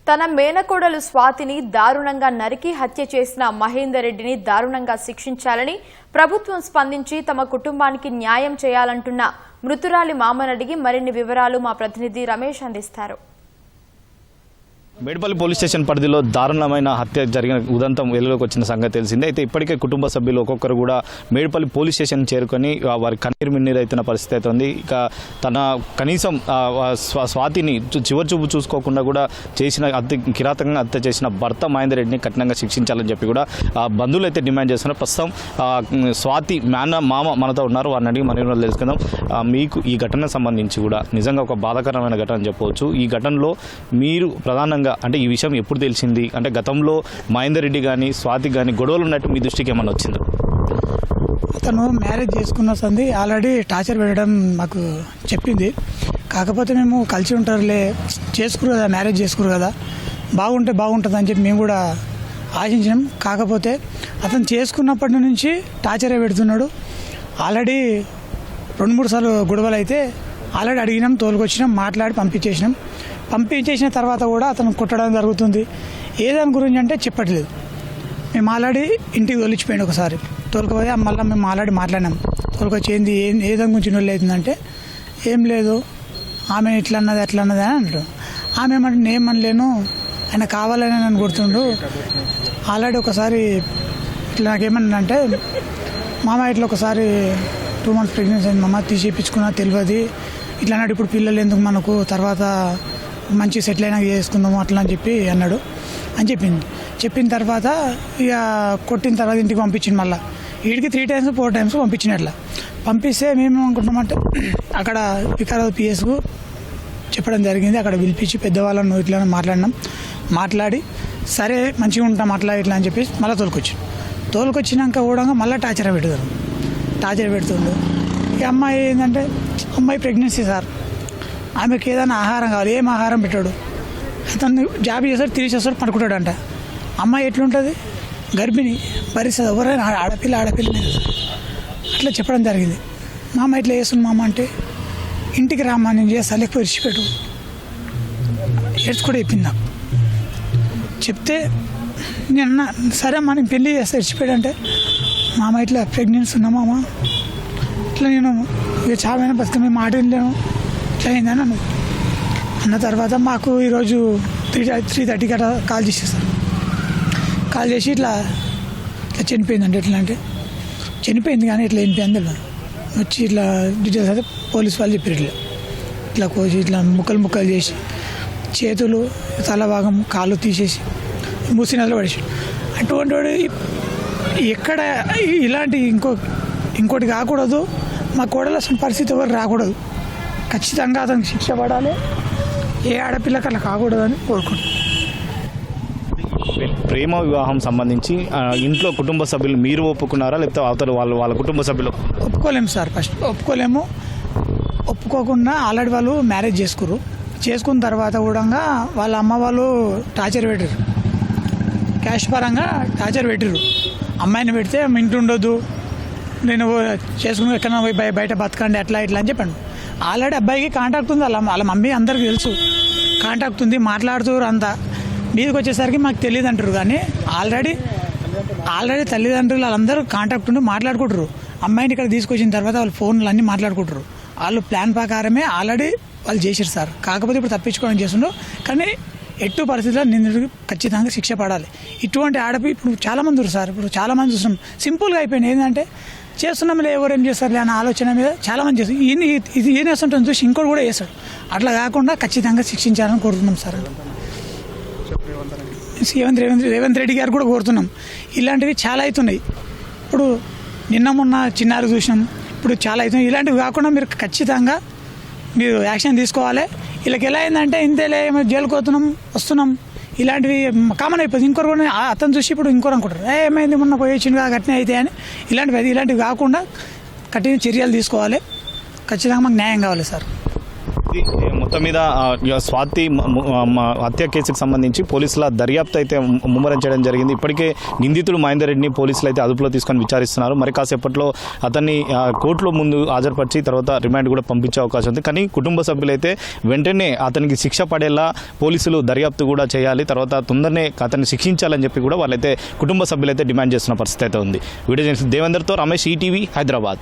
తన మేనకోడలు స్వాతిని దారుణంగా నరికి హత్య చేసిన మహేందర్ రెడ్డిని దారుణంగా శిక్షించాలని ప్రభుత్వం స్పందించి తమ కుటుంబానికి న్యాయం చేయాలంటున్న మృతురాలి మామని అడిగి మరిన్ని వివరాలు మా ప్రతినిధి రమేష్ అందిస్తారు. మేడ్పల్లి పోలీస్ స్టేషన్ పరిధిలో దారుణమైన హత్య జరిగిన ఉదంతం వెలుగులోకి వచ్చిన సంగతి తెలిసిందే. అయితే ఇప్పటికే కుటుంబ సభ్యులు ఒక్కొక్కరు కూడా మేడ్పల్లి పోలీస్ స్టేషన్ చేరుకొని వారి కన్నీరు మిన్నీరు అవుతున్న పరిస్థితి అయితే ఉంది. ఇక తన కనీసం స్వాతిని చివరి చూపు చూసుకోకుండా కూడా చేసిన కిరాతకంగా హత్య చేసిన భర్త మహేందర్ రెడ్డిని కఠినంగా శిక్షించాలని చెప్పి కూడా బంధువులు అయితే డిమాండ్ చేస్తున్నారు. ప్రస్తుతం స్వాతి మామ మనతో ఉన్నారు, వారిని అడిగి మనం తెలుసుకుందాం. మీకు ఈ ఘటనకు సంబంధించి కూడా నిజంగా ఒక బాధాకరమైన ఘటన అని చెప్పవచ్చు. ఈ ఘటనలో మీరు ప్రధానంగా అంటే ఈ విషయం ఎప్పుడు తెలిసింది, అంటే గతంలో మహేందర్ రెడ్డి కానీ స్వాతి కానీ గొడవలు ఉన్నట్టు మీ దృష్టికి ఏమన్నా వచ్చిందా? అతను మ్యారేజ్ చేసుకున్న సంది ఆల్రెడీ టార్చర్ పెట్టడం మాకు చెప్పింది. కాకపోతే మేము కలిసి ఉంటారులే, చేసుకురు కదా, మ్యారేజ్ చేసుకురు కదా, బాగుంటే బాగుంటుంది అని చెప్పి మేము కూడా ఆశించినాం. కాకపోతే అతను చేసుకున్నప్పటి నుంచి టార్చరే పెడుతున్నాడు. ఆల్రెడీ 2-3 సార్లు గొడవలు అయితే ఆల్రెడీ అడిగినాం, తోలుకొచ్చినాం, మాట్లాడి పంపించేసిన తర్వాత కూడా అతను కొట్టడం జరుగుతుంది. ఏదాని గురించి అంటే చెప్పట్లేదు. మేము ఆల్రెడీ ఇంటికి తోలిచ్చిపోయింది ఒకసారి, తోలుకపోతే మళ్ళీ మేము ఆల్రెడీ మాట్లాడినాం. తోలుకొచ్చి ఏదాని గురించి నొల్లి అవుతుందంటే ఏం లేదు, ఆమె ఇట్లా అన్నది అట్లా అన్నది అని అంటాడు. ఆమె ఏమంటే నేమనలేను, ఆయన కావాలని నన్ను కొడుతుండు. ఆల్రెడీ ఒకసారి ఇట్లా నాకేమన్నా మామ ఇట్లా ఒకసారి 2 months ప్రెగ్నెన్సీ అయింది మామ, తీసేపించుకున్నా తెలియదు, ఇట్లా అన్నాడు. ఇప్పుడు పిల్లలు ఎందుకు మనకు, తర్వాత మంచి సెటిల్ అయినా చేసుకుందాము అట్లా అని చెప్పి అన్నాడు అని చెప్పిన తర్వాత ఇక కొట్టిన తర్వాత ఇంటికి పంపించింది. మళ్ళీ వీడికి 3 times 4 times పంపించినట్లా పంపిస్తే మేము అనుకుంటామంటే అక్కడ వికారాబాద్ పిఎస్కు చెప్పడం జరిగింది. అక్కడ పిలిపించి పెద్దవాళ్ళను ఇట్లా మాట్లాడి సరే మంచిగా ఉంటాం అట్లా ఇట్లా అని చెప్పి మళ్ళీ తోలుకొచ్చినాక కూడా మళ్ళీ టార్చర్ పెడుతుండు. ఈ అమ్మాయి ఏంటంటే అమ్మాయి ప్రెగ్నెన్సీ సార్, ఆమెకి ఏదైనా ఆహారం కావాలి, ఏం ఆహారం పెట్టాడు, అతను జాబ్ చేస్తాడు, తీసేస్తాడు, పడుకుంటాడంట. అమ్మాయి ఎట్లుంటుంది, గర్భిణి భరిస్తుంది, ఎవరైనా ఆడపిల్ల అట్లా చెప్పడం జరిగింది. మామ ఇట్లా చేస్తుంది మామ అంటే ఇంటికి రామ్మా నేను చేస్తా, లేకపోతే విడిచిపెట్టు కూడా చెప్పింది నాకు. చెప్తే నేను సరే అమ్మా నేను పెళ్ళి చేస్తా విడిచిపెట్టంటే, మామ ఇట్లా ప్రెగ్నెన్సీ ఉన్నా మామ, ఇట్లా నేను ఇక చాలా బతుక మేము మాట వెళ్ళాను ఇట్లా అయిందని అన్న తర్వాత మాకు ఈరోజు 3:30 గట్రా కాల్ చేసేసాను. కాల్ చేసి ఇట్లా చనిపోయిందంటే ఎట్లా అంటే చనిపోయింది కానీ ఇట్లా చనిపోయింది వచ్చి ఇట్లా డీటెయిల్స్ అయితే పోలీసు వాళ్ళు చెప్పారు. ఇట్లా కోసి ఇట్లా ముక్కలు చేసి చేతులు తల భాగం కాళ్ళు తీసేసి మూసినదిలో పడేసి, అటువంటి వాడు ఎక్కడ ఇలాంటి ఇంకోటి కాకూడదు. మా కోడలు అసలు పరిస్థితి ఎవరు రాకూడదు. ఖచ్చితంగా అతనికి శిక్ష పడాలి, ఏ ఆడపిల్లకి అలా కాకూడదని కోరుకుంటున్నాను. ప్రేమ వివాహం సంబంధించి ఇంట్లో కుటుంబ సభ్యులు మీరు ఒప్పుకున్నారా, లేకపోతే అవతల వాళ్ళ కుటుంబ సభ్యులు? ఒప్పుకోలేము సార్, ఫస్ట్ ఒప్పుకోకుండా ఆల్రెడీ వాళ్ళు మ్యారేజ్ చేసుకున్న తర్వాత కూడా వాళ్ళ అమ్మ వాళ్ళు టార్చర్ పెట్టారు, క్యాష్ పరంగా టార్చర్ పెట్టారు. అమ్మాయిని పెడితే ఇంటి ఉండొద్దు, నేను చేసుకుని ఎక్కడైనా పోయి బయట బతకండి అట్లా ఇట్లా అని చెప్పాను. ఆల్రెడీ అబ్బాయికి కాంటాక్ట్ ఉంది, వాళ్ళ మమ్మీ అందరికీ తెలుసు, కాంటాక్ట్ ఉంది, మాట్లాడుతున్నారు. అంతా మీదకి వచ్చేసరికి మాకు తెలియదు అంటారు. కానీ ఆల్రెడీ తల్లిదండ్రులు వాళ్ళందరూ కాంటాక్ట్ ఉండి మాట్లాడుకుంటారు. అమ్మాయిని ఇక్కడ తీసుకొచ్చిన తర్వాత వాళ్ళు ఫోన్లు అన్నీ మాట్లాడుకుంటారు. వాళ్ళు ప్లాన్ ప్రకారమే ఆల్రెడీ వాళ్ళు చేశారు సార్. కాకపోతే ఇప్పుడు తప్పించుకోవడం చేస్తుండ్రు. కానీ ఎట్టు పరిస్థితుల్లో నిందితుడికి ఖచ్చితంగా శిక్ష పడాలి. ఇటువంటి ఆడపి ఇప్పుడు చాలామంది ఉన్నారు సార్, ఇప్పుడు చాలామంది చూస్తున్నాం. సింపుల్గా అయిపోయింది ఏంటంటే చేస్తున్నాంలే ఎవరేం చేస్తారులే అన్న ఆలోచన మీద చాలామంది చేస్తారు. ఇది ఏం వేస్తుంటాను చూసి ఇంకోటి కూడా వేస్తాడు. అట్లా కాకుండా ఖచ్చితంగా శిక్షించాలని కోరుతున్నాం సార్. రేవంత్ రెడ్డి గారు కూడా కోరుతున్నాం. ఇలాంటివి చాలా అవుతున్నాయి. ఇప్పుడు నిన్న మొన్న చిన్నారు చూసినాం, ఇప్పుడు చాలా అవుతున్నాయి. ఇలాంటివి కాకుండా మీరు ఖచ్చితంగా మీరు యాక్షన్ తీసుకోవాలి. వీళ్ళకి ఎలా అయిందంటే ఇంతేలే జైలుకు వస్తున్నాం ఇలాంటివి కామన్ అయిపోతుంది. ఇంకొకరు కూడా అతను చూసి ఇప్పుడు ఇంకోరు అనుకుంటారు, ఏమైంది మొన్న పోయించింది ఘటన అయితే అని. ఇలాంటివి కాకుండా కఠిన చర్యలు తీసుకోవాలి. ఖచ్చితంగా మాకు న్యాయం కావాలి సార్. ఇది మొత్తం మీద స్వాతి హత్య కేసుకు సంబంధించి పోలీసుల దర్యాప్తు అయితే ముమ్మరం చేయడం జరిగింది. ఇప్పటికే నిందితుడు మహేందర్ రెడ్డిని పోలీసులు అయితే అదుపులో తీసుకొని విచారిస్తున్నారు. మరి కాసేపట్లో అతన్ని కోర్టులో ముందు హాజరుపరిచి తర్వాత రిమాండ్ కూడా పంపించే అవకాశం ఉంది. కానీ కుటుంబ సభ్యులైతే వెంటనే అతనికి శిక్ష పడేలా పోలీసులు దర్యాప్తు కూడా చేయాలి, తర్వాత తొందరనే అతన్ని శిక్షించాలని చెప్పి కూడా వాళ్ళైతే కుటుంబ సభ్యులైతే డిమాండ్ చేస్తున్న పరిస్థితి అయితే ఉంది. వీడియో జర్నలిస్ట్ దేవేందర్తో రమేష్, ఈటీవీ, హైదరాబాద్.